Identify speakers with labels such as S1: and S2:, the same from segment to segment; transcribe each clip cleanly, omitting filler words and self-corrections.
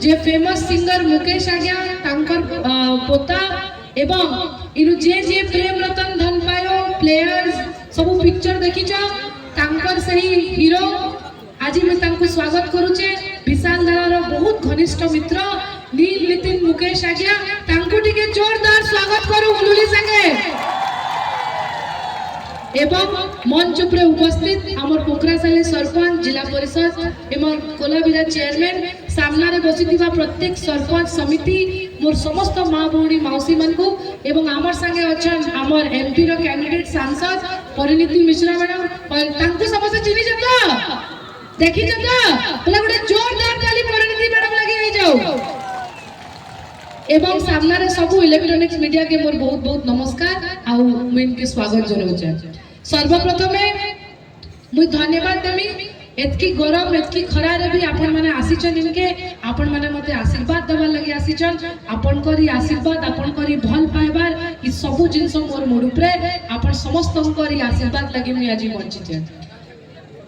S1: जे famous singer Mukesh आज्ञा तांकर पोता एवं इनु जे प्रेम रतन धन पायो प्लेयर्स सब पिक्चर देखिछ तांकर सही हीरो आज मैं तांको स्वागत करूचे विशाल दादार बहुत घनिष्ठ मित्र नील नितिन मुकेश आज्ञा तांको टिके जोरदार स्वागत करू हुलुली संगे एवं मंच पर उपस्थित आमर पोखरासाली सरपंच जिला परिषद एवं कोलाबिरा चेयरमैन सामना रे बसिथिबा प्रत्येक सरपंच समिति मोर समस्त माँ भौणी मौसी मन को एवं आमर संगे अछन आमर एमपी रो कैंडिडेट सांसद परिणीति मिश्रा मैडम और तांको समस्त चिनी जतो देखि जतो बोला गोटे जोरदार ताली परिणीति मैडम लगी होई जाओ एवं सामना रे सब इलेक्ट्रॉनिक्स मीडिया के मोर बहुत बहुत नमस्कार आउ मुझे इनके स्वागत जनाऊचे सर्वप्रथमे मुझे धन्यवाद देमी एतकी गरम एतकी खरा रे भी आपण माने आसीचन इनके आपण माने मते आशीर्वाद देवा लगी आसीचन आपण करी आशीर्वाद आपण करी भल पाइबार ई सब जिंस मोर मुड उपरे आपण समस्त करी आशीर्वाद लगी मुई आज बंची छे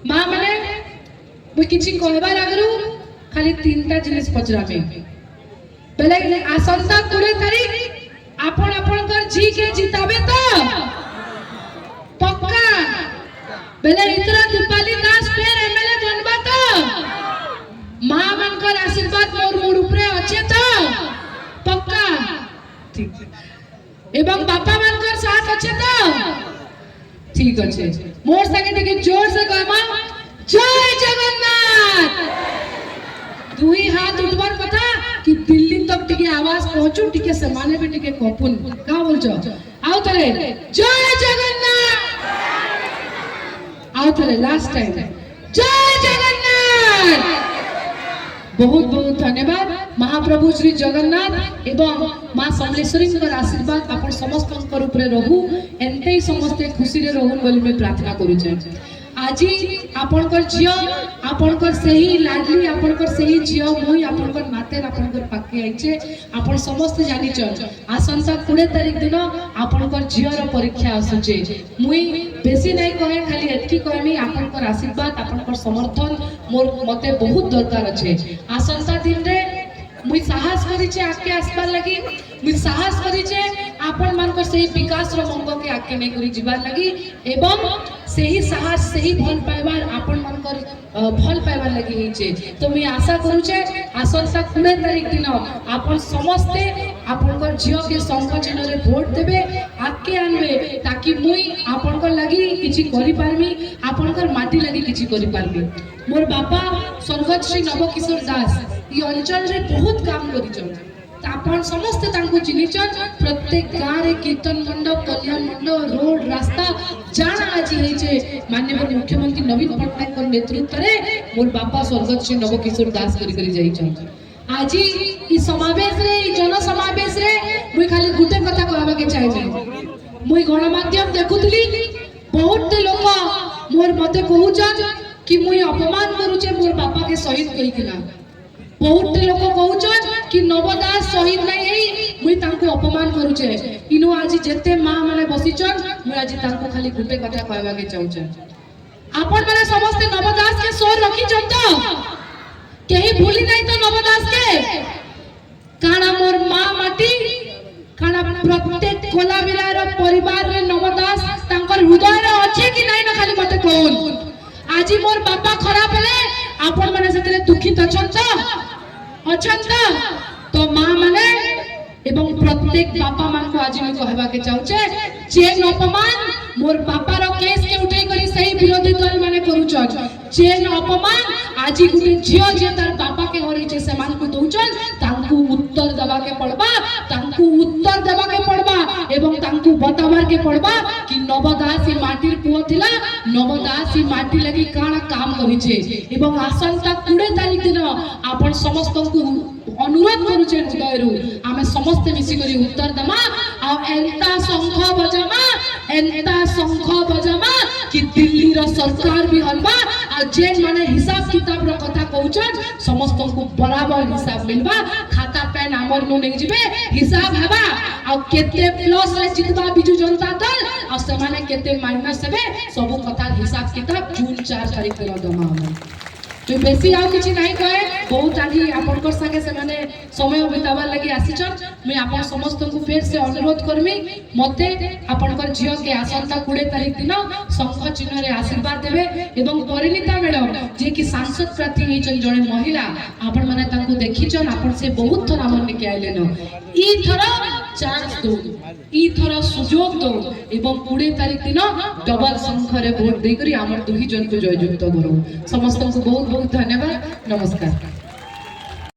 S1: मां माने मुई किछि कहबार आगरु खाली तीनटा जिनिस पचराबे पहले आसंता 20 तारीख आपण आपण कर जी के जिताबे तो पक्का पहले इतना दीपाली दास फेर एमएलए बनबा तो मां मनकर आशीर्वाद मोर मुड उपरे अच्छे तो पक्का ठीक एवं बापा मनकर साथ अच्छे तो ठीक अच्छे मोर संगे टिके जोर से कहमा जय जगन्नाथ दुई हाथ उठवार कथा कि दिल्ली तक टिके आवाज पहुंचू टिके समाने भी टिके कपुन का बोलछो आउ तरे जय जगन्नाथ आउ तरे लास्ट टाइम जय जगन्नाथ बहुत बहुत धन्यवाद महाप्रभु श्री जगन्नाथ एवं मां समलेश्वरी कर आशीर्वाद आपण समस्त ऊपर रहू एंते समस्त खुशी रे रहू बोली मैं प्रार्थना करू छै आज आपनकर झियो आपनकर सही लाडली आपनकर सही झियो मोई आपनकर नाते आपनकर पाके आइचे आपन समस्त जानि छ आसंता 20 तारीख दिन आपनकर झियो रो परीक्षा आसुचे मुई बेसी नै कहे खाली एतकी कहमी आपनकर आशीर्वाद आपनकर समर्थन मोर मते बहुत दरकार अछि आसंता दिन रे मुई साहस करी छे आके आसबार लगी मुई साहस करी छे आपन मानकर सही विकास रो मंग के आके नै करी जीवार लगी एवं सही साहस सही भल पाइबार आपन मानकर भल पाइबार लगी ही छे तो मुई आशा करू छे आसंता 20 तारीख दिन आपन समस्ते आपनकर झियो के संघ चिन्ह रे वोट देबे आके आनबे ताकि मुई आपनकर लगी किछि करि पारमी आपनकर माटी लगी किछि करि पारमी मोर बापा स्वर्गत श्री नवकिशोर दास ई अंचल रे बहुत काम करिछन आपण समस्त तांको चिनिछन प्रत्येक गां रे कीर्तन मंडप कल्याण मंडप रोड रास्ता जाना आज हे छे माननीय मुख्यमंत्री नवीन पटनायक के नेतृत्व रे मोर बापा स्वर्गत श्री नवकिशोर दास करी जाइछन आज ई समावेश रे ई जन समावेश रे मुई खाली गुटे कथा कहबा के चाहबे मुई गणमाध्यम देखुतली बहुत लोक मोर मते कहउछन कि मुई अपमान करूचे मोर बापा के शहीद कहिकिना बहुत लोक कहउछन कि नवदास शहीद नहीं है मुई तांको अपमान करूचे इनो आज जेते मां माने बसिचन मुई आज तांको खाली गुटे कथा कहबा के चाहूचे आपन माने समस्त नवदास के सोर रखी जंतो केही भूली नहीं तो नवदास के काना मोर मां माटी काना प्रत्येक कोलाबिरा रो परिवार रे नवदास तांकर हृदय रे अछि कि नहीं न खाली मते कोन आज मोर बापा खराब हेले आपन माने सेतले दुखित अछन तो मां माने एवं प्रत्येक बापा मान को आज मैं कहबा के चाहूचे चेन अपमान मोर बापा रो केस के उठै करी सही विरोधी दल माने करूछन चेन अपमान आज गुटे झियो जे तार बापा के होरै छे समान को दउछन तांकू उत्तर देबा के पड़बा एवं तांकू बताबार के पड़बा कि नवदास ई माटीर पुओ थिला नवदास ई माटी लगी काना काम करि छे एवं आसंता 20 तारीख दिन आपण समस्त को अनुरोध करूचे हृदयरु आमे समस्त मिसी करी उत्तर दमा आ एंता शंख बजामा कि दिल्ली रो सरकार भी हलबा आ जेन माने हिसाब किताब रो कथा कहउछन समस्त को बराबर हिसाब मिलबा खाता पेन हमर नु नै जिबे हिसाब हेबा आ केते प्लस रे जितबा बिजू जनता दल आ से माने केते माइनस हेबे सब कथा हिसाब किताब जून 4 तारीख के दमा हम तो बेसी आउ किछि नाही कहे बहुत आगे आपनकर संगे से माने समय बिताबार लगी आसीचन मैं आपन समस्त को फिर से अनुरोध करमी मते आपनकर झियो के आसंता 20 तारिख दिन संघ चिन्ह रे आशीर्वाद देबे एवं परिणीता मैडम जे कि सांसद प्रार्थी हेचन जणे महिला आपन माने तांको देखिचन आपन से बहुत थर हमन निके आइले न ई थर चांस दो ई थर सुजोग दो एवं 20 तारिख दिन डबल संघ रे वोट देकरी हमर दुही जन को जययुक्त करो समस्त को बहुत बहुत धन्यवाद नमस्कार।